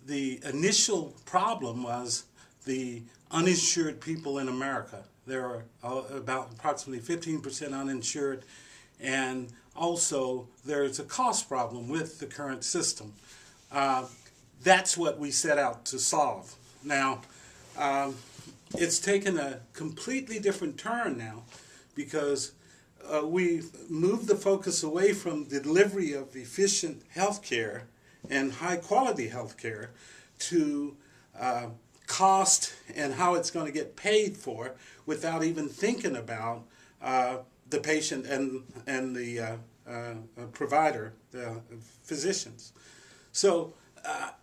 The initial problem was the uninsured people in America. There are about approximately 15% uninsured, and also there's a cost problem with the current system. That's what we set out to solve. Now, it's taken a completely different turn now because we've moved the focus away from the delivery of efficient health care and high-quality health care to cost and how it's going to get paid for without even thinking about the patient and the provider, the physicians. So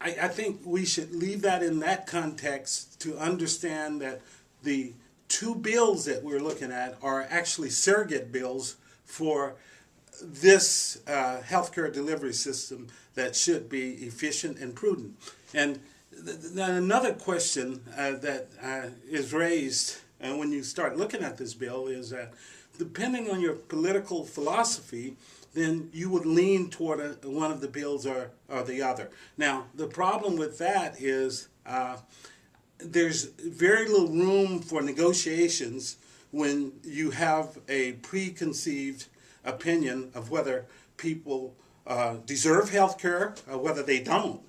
I think we should leave that in that context to understand that the two bills that we're looking at are actually surrogate bills for this healthcare delivery system that should be efficient and prudent. And then another question that is raised when you start looking at this bill is that depending on your political philosophy, then you would lean toward one of the bills or the other. Now, the problem with that is there's very little room for negotiations when you have a preconceived opinion of whether people deserve health care or whether they don't,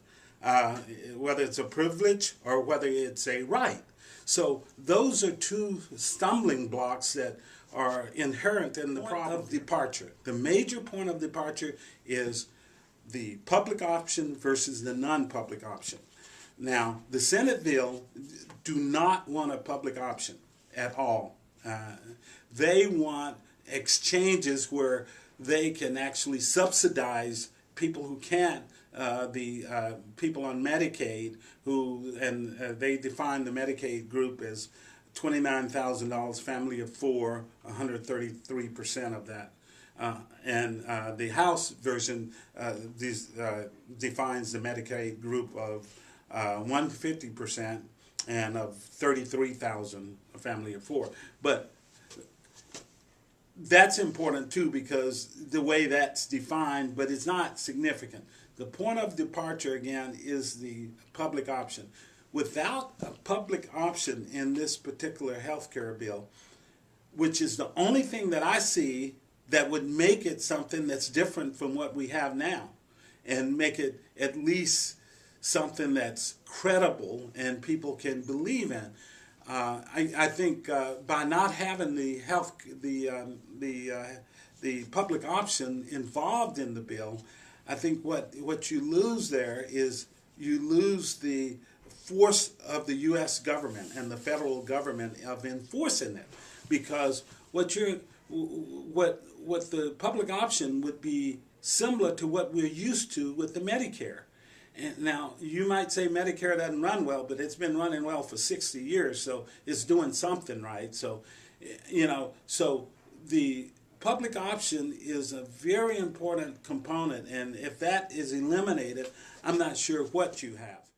whether it's a privilege or whether it's a right. So those are two stumbling blocks that are inherent in the point of departure. The major point of departure is the public option versus the non-public option. Now, the Senate bill do not want a public option at all. They want exchanges where they can actually subsidize people who can't, the people on Medicaid and they define the Medicaid group as $29,000, family of four, 133% of that. And the House version defines the Medicaid group of 150% and of 33,000, a family of four. But that's important too because the way that's defined, but it's not significant. The point of departure, again, is the public option. Without a public option in this particular health care bill, which is the only thing that I see that would make it something that's different from what we have now and make it at least something that's credible and people can believe in. I think by not having the public option involved in the bill, I think what you lose there is you lose the force of the U.S. government and the federal government of enforcing it, because what the public option would be similar to what we're used to with the Medicare. And now you might say Medicare doesn't run well, but it's been running well for 60 years, so it's doing something right. So, so the public option is a very important component, and if that is eliminated, I'm not sure what you have.